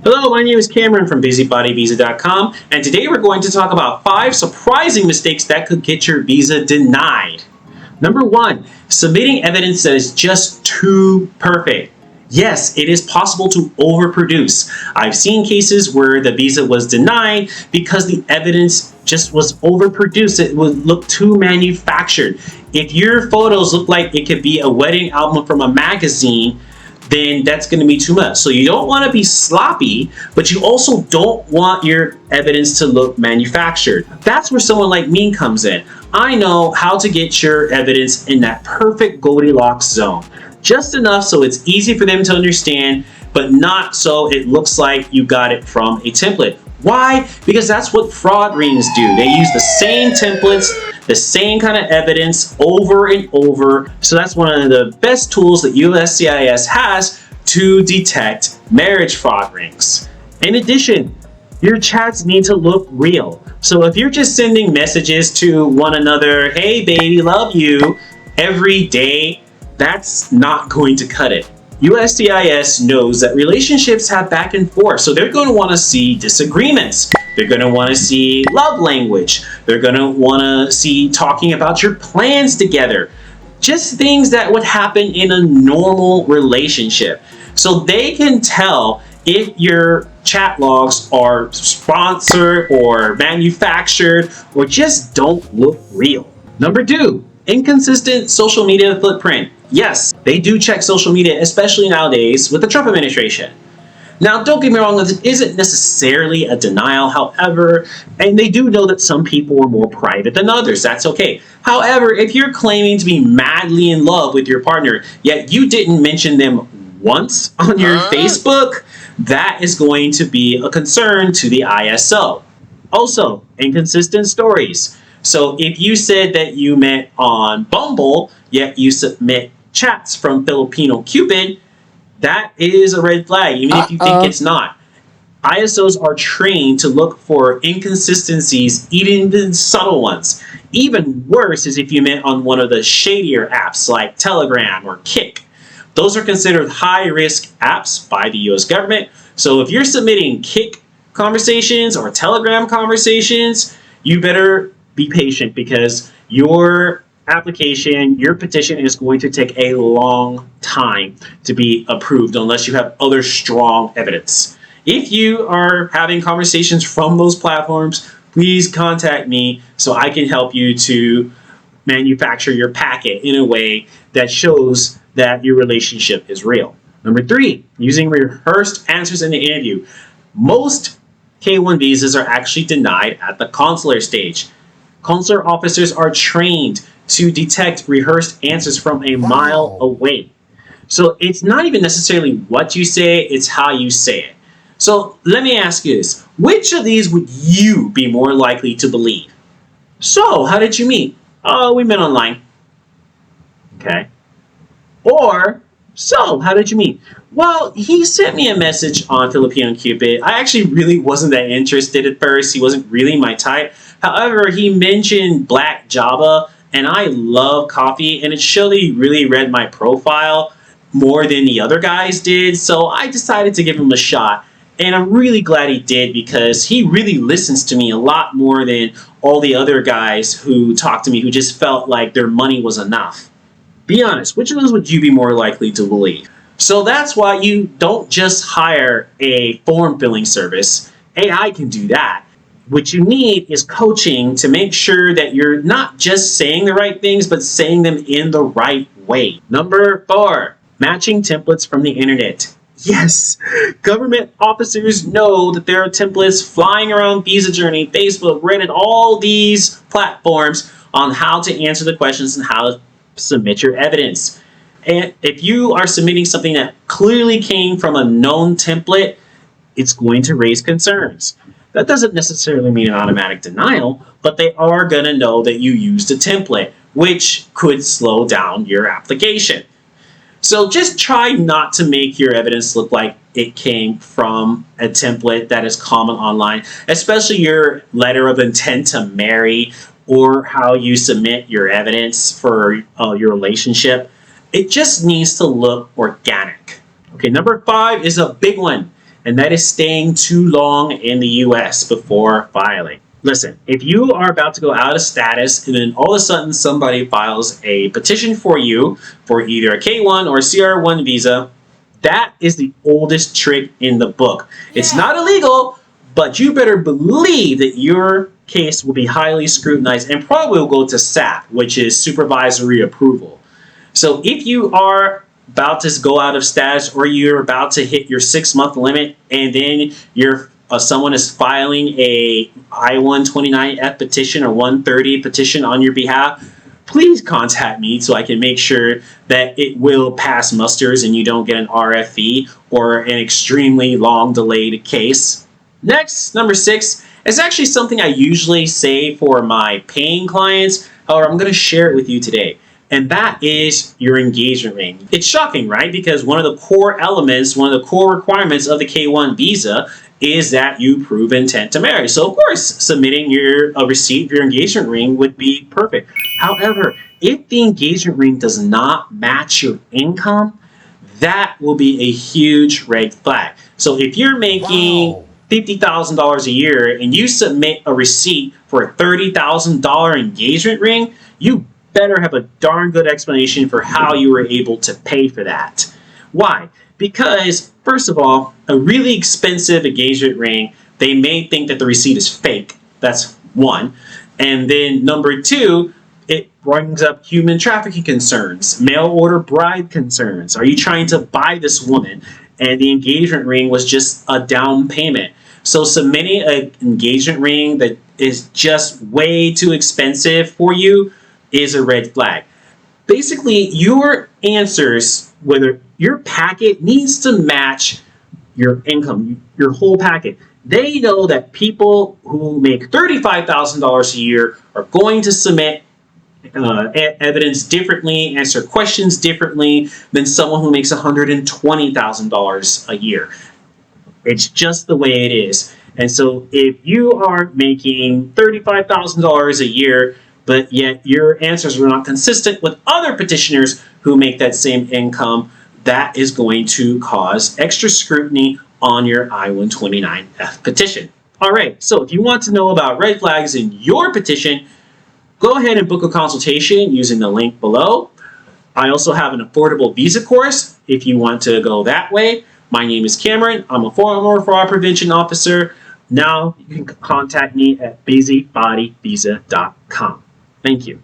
Hello, my name is Cameron from BusyBodyVisa.com, and today we're going to talk about 5 surprising mistakes that could get your visa denied. Number 1, submitting evidence that is just too perfect. Yes, it is possible to overproduce. I've seen cases where the visa was denied because the evidence just was overproduced. It would look too manufactured. If your photos look like it could be a wedding album from a magazine, then that's going to be too much. So you don't want to be sloppy, but you also don't want your evidence to look manufactured. That's where someone like me comes in. I know how to get your evidence in that perfect Goldilocks zone. Just enough so it's easy for them to understand, but not so it looks like you got it from a template. Why? Because that's what fraud rings do. They use the same templates, the same kind of evidence over and over. So that's one of the best tools that USCIS has to detect marriage fraud rings. In addition, your chats need to look real. So if you're just sending messages to one another, hey baby, love you, every day, that's not going to cut it. USCIS knows that relationships have back and forth, so they're going to want to see disagreements. They're going to want to see love language. They're going to want to see talking about your plans together. Just things that would happen in a normal relationship. So they can tell if your chat logs are sponsored or manufactured or just don't look real. Number 2, inconsistent social media footprint. Yes, they do check social media, especially nowadays with the Trump administration. Now, don't get me wrong, this isn't necessarily a denial, however, and they do know that some people are more private than others. That's okay. However, if you're claiming to be madly in love with your partner, yet you didn't mention them once on your Facebook, that is going to be a concern to the ISO. Also, inconsistent stories. So if you said that you met on Bumble, yet you submit chats from Filipino Cupid, that is a red flag, even if you think it's not. ISOs are trained to look for inconsistencies, even the subtle ones. Even worse is if you met on one of the shadier apps like Telegram or Kik. Those are considered high-risk apps by the US government. So if you're submitting Kik conversations or Telegram conversations, you better be patient because your application, your petition is going to take a long time to be approved unless you have other strong evidence. If you are having conversations from those platforms, please contact me so I can help you to manufacture your packet in a way that shows that your relationship is real. Number 3, using rehearsed answers in the interview. Most K-1 visas are actually denied at the consular stage. Consular officers are trained to detect rehearsed answers from a mile away. So it's not even necessarily what you say, it's how you say it. So let me ask you this. Which of these would you be more likely to believe? So, how did you meet? Oh, we met online. Okay. Or, so, how did you meet? Well, he sent me a message on Filipino Cupid. I actually really wasn't that interested at first. He wasn't really my type. However, he mentioned Black Java, and I love coffee, and it showed that he really read my profile more than the other guys did, so I decided to give him a shot. And I'm really glad he did because he really listens to me a lot more than all the other guys who talked to me who just felt like their money was enough. Be honest, which of those would you be more likely to believe? So that's why you don't just hire a form filling service. AI can do that. What you need is coaching to make sure that you're not just saying the right things, but saying them in the right way. Number 4, matching templates from the internet. Yes, government officers know that there are templates flying around Visa Journey, Facebook, Reddit, all these platforms on how to answer the questions and how to submit your evidence. And if you are submitting something that clearly came from a known template, it's going to raise concerns. That doesn't necessarily mean an automatic denial, but they are going to know that you used a template, which could slow down your application. So just try not to make your evidence look like it came from a template that is common online, especially your letter of intent to marry or how you submit your evidence for your relationship. It just needs to look organic. Okay, number 5 is a big one. and that is staying too long in the US before filing. Listen, if you are about to go out of status and then all of a sudden somebody files a petition for you for either a K-1 or CR1 visa, that is the oldest trick in the book. It's not illegal, but you better believe that your case will be highly scrutinized and probably will go to SAP, which is supervisory approval. So if you are about to go out of status or you're about to hit your 6-month limit and then someone is filing a I-129F petition or 130 petition on your behalf, please contact me so I can make sure that it will pass musters and you don't get an RFE or an extremely long delayed case. Next, number 6, is actually something I usually say for my paying clients. However, I'm going to share it with you today. And that is your engagement ring. It's shocking, right? Because one of the core elements, one of the core requirements of the K-1 visa is that you prove intent to marry. So of course, submitting a receipt of your engagement ring would be perfect. However, if the engagement ring does not match your income, that will be a huge red flag. So if you're making $50,000 a year and you submit a receipt for a $30,000 engagement ring, you better have a darn good explanation for how you were able to pay for that. Why? Because, first of all, a really expensive engagement ring, they may think that the receipt is fake. That's one. And then number 2, it brings up human trafficking concerns, mail order bride concerns. Are you trying to buy this woman? And the engagement ring was just a down payment. So submitting an engagement ring that is just way too expensive for you is a red flag. Basically, your answers, whether your packet needs to match your income, your whole packet. They know that people who make $35,000 a year are going to submit evidence differently, answer questions differently than someone who makes $120,000 a year. It's just the way it is. And so if you are making $35,000 a year, but yet your answers are not consistent with other petitioners who make that same income, that is going to cause extra scrutiny on your I-129F petition. All right, so if you want to know about red flags in your petition, go ahead and book a consultation using the link below. I also have an affordable visa course if you want to go that way. My name is Cameron. I'm a former fraud prevention officer. Now you can contact me at busybodyvisa.com. Thank you.